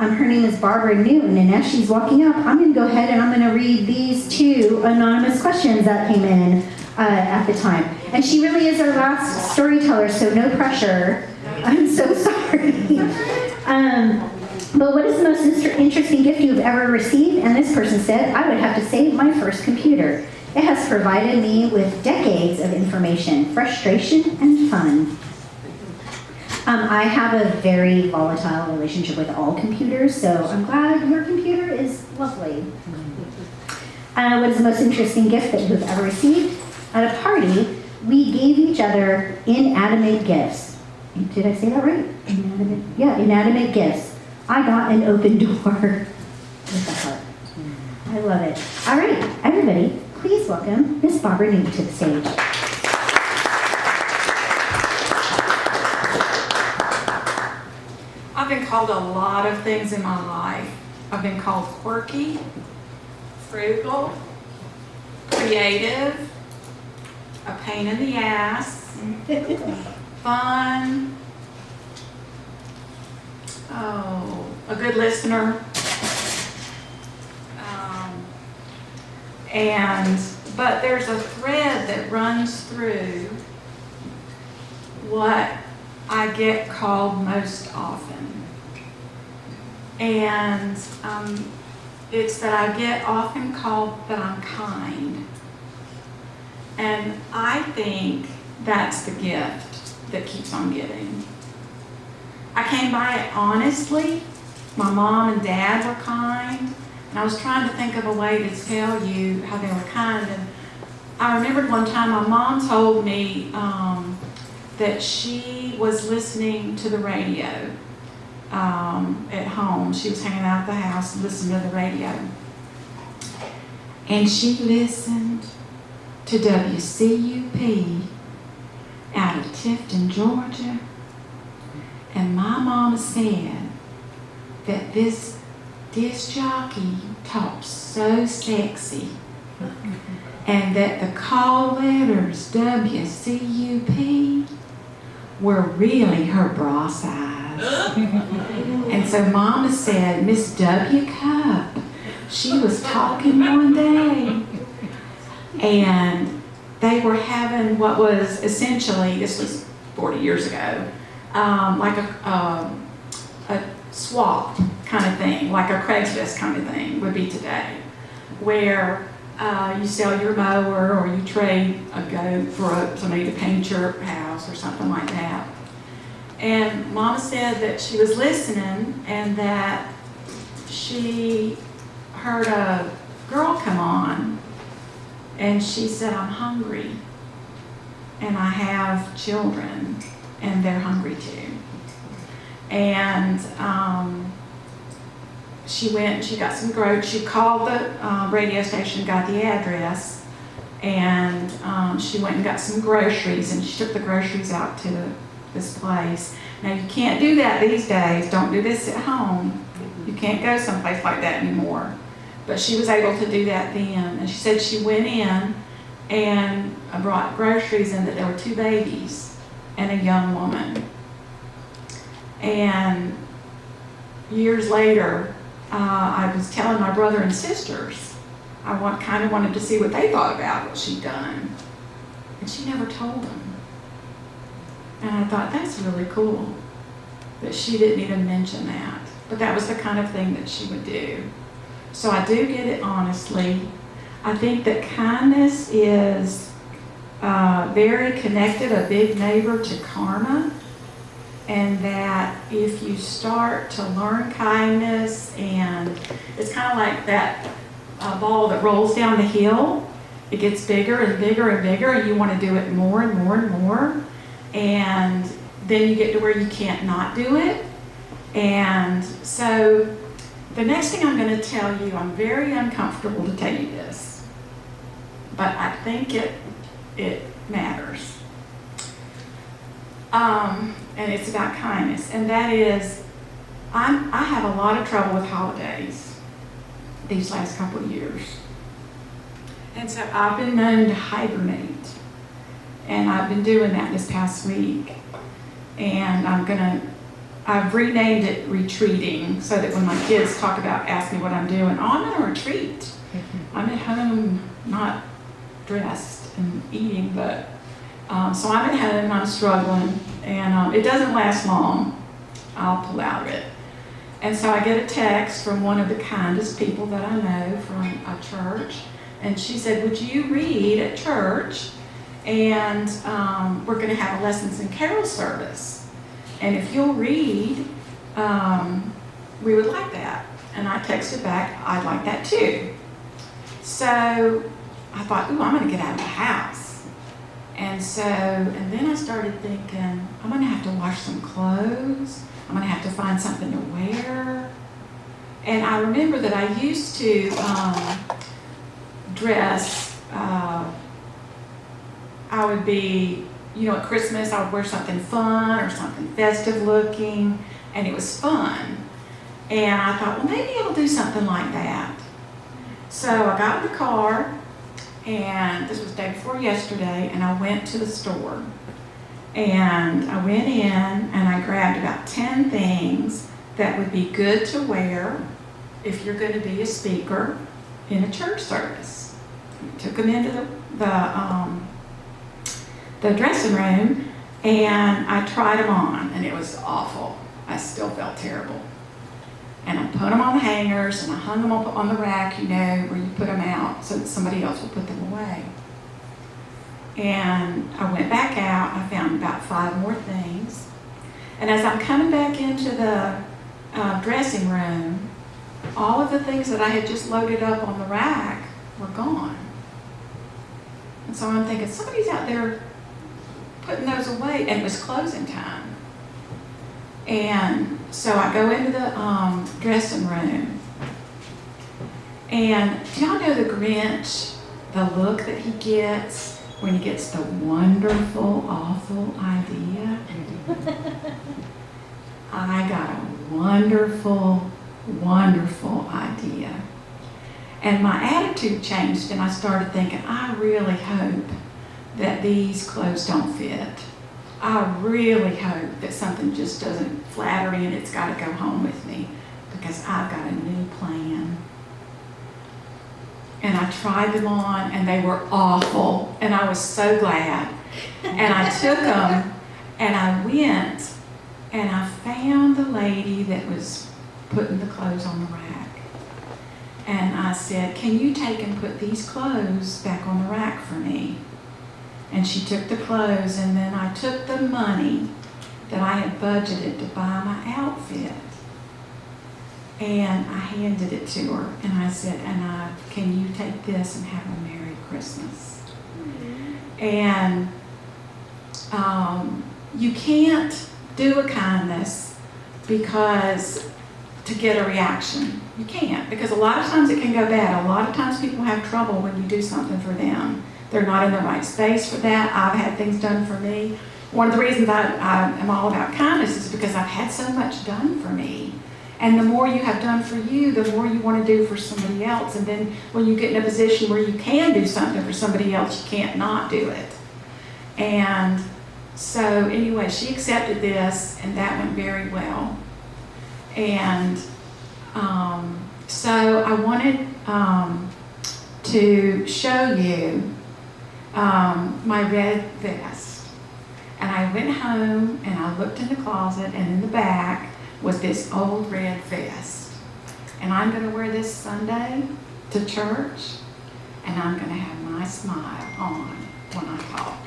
Her name is Barbara Newton, and as she's walking up, I'm going to go ahead and I'm going to read these 2 anonymous questions that came in at the time. And she really is our last storyteller, so no pressure. I'm so sorry. But what is the most interesting gift you've ever received? And this person said, I would have to say my first computer. It has provided me with decades of information, frustration, and fun. I have a very volatile relationship with all computers, so I'm glad your computer is lovely. What is the most interesting gift that you've ever received? At a party, we gave each other inanimate gifts. Did I say that right? Inanimate gifts. I got an open door with the heart. I love it. All right, everybody, please welcome Miss Barbara Newton to the stage. I've been called a lot of things in my life. I've been called quirky, frugal, creative, a pain in the ass, fun, a good listener, but there's a thread that runs through what I get called most often. And it's that I get often called that I'm kind. And I think that's the gift that keeps on giving. I came by it honestly. My mom and dad were kind. And I was trying to think of a way to tell you how they were kind. And I remembered one time my mom told me that she was listening to the radio at home. She was hanging out at the house and listening to the radio. And she listened to WCUP out of Tifton, Georgia. And my mama said that this disc jockey talks so sexy, and that the call letters WCUP were really her bra size. And so Mama said, Miss W. Cup, she was talking one day, and they were having what was essentially, this was 40 years ago, like a swap kind of thing, like a Craigslist kind of thing would be today, where you sell your mower or you trade a goat for somebody to paint your house or something like that. And Mama said that she was listening and that she heard a girl come on, and she said, I'm hungry and I have children and they're hungry too. And she went and she got some groceries. She called the radio station, got the address, and she went and got some groceries, and she took the groceries out to this place. Now you can't do that these days. Don't do this at home. You can't go someplace like that anymore. But she was able to do that then. And she said she went in and brought groceries in, that there were 2 babies and a young woman. And years later, I was telling my brother and sisters, I kind of wanted to see what they thought about what she'd done. And she never told them. And I thought, that's really cool that she didn't even mention that. But that was the kind of thing that she would do. So I do get it honestly. I think that kindness is very connected, a big neighbor to karma. And that if you start to learn kindness, and it's kind of like that ball that rolls down the hill, it gets bigger and bigger and bigger, and you want to do it more and more and more. And then you get to where you can't not do it. And so the next thing I'm going to tell you, I'm very uncomfortable to tell you this, but I think it matters. And it's about kindness, and that is, I have a lot of trouble with holidays these last couple of years. And so I've been known to hibernate, and I've been doing that this past week. And I'm going to I've renamed it retreating so that when my kids ask me what I'm doing, oh, I'm on a retreat. I'm at home, not dressed and eating, but so I'm at home and I'm struggling, and it doesn't last long. I'll pull out of it. And so I get a text from one of the kindest people that I know from a church, and she said, would you read at church? And we're going to have a lessons and carol service. And if you'll read, we would like that. And I texted back, I'd like that too. So I thought, ooh, I'm going to get out of the house. And then I started thinking, I'm going to have to wash some clothes. I'm going to have to find something to wear. And I remember that I used to dress, I would be, at Christmas I would wear something fun or something festive looking, and it was fun. And I thought, well, maybe I'll do something like that. So I got in the car, and this was the day before yesterday, and I went to the store. And I went in and I grabbed about 10 things that would be good to wear if you're going to be a speaker in a church service. I took them into the dressing room, and I tried them on, and it was awful. I still felt terrible. And I put them on the hangers, and I hung them up on the rack, where you put them out so that somebody else will put them away. And I went back out. I found about 5 more things. And as I'm coming back into the dressing room, all of the things that I had just loaded up on the rack were gone. And so I'm thinking, somebody's out there putting those away, and it was closing time. And so I go into the dressing room, and do y'all know the Grinch, the look that he gets when he gets the wonderful, awful idea? I got a wonderful, wonderful idea. And my attitude changed, and I started thinking, I really hope that these clothes don't fit. I really hope that something just doesn't flatter me and it's got to go home with me, because I've got a new plan. And I tried them on, and they were awful, and I was so glad. And I took them, and I went, and I found the lady that was putting the clothes on the rack. And I said, can you take and put these clothes back on the rack for me? And she took the clothes, and then I took the money that I had budgeted to buy my outfit, and I handed it to her, and I said, can you take this and have a Merry Christmas? Mm-hmm. And you can't do a kindness to get a reaction. You can't, because a lot of times it can go bad. A lot of times people have trouble when you do something for them. They're not in the right space for that. I've had things done for me. One of the reasons I am all about kindness is because I've had so much done for me. And the more you have done for you, the more you want to do for somebody else. And then when you get in a position where you can do something for somebody else, you can't not do it. And so anyway, she accepted this, and that went very well. And so I wanted to show you my red vest. And I went home, and I looked in the closet, and in the back was this old red vest. And I'm going to wear this Sunday to church, and I'm going to have my smile on when I talk.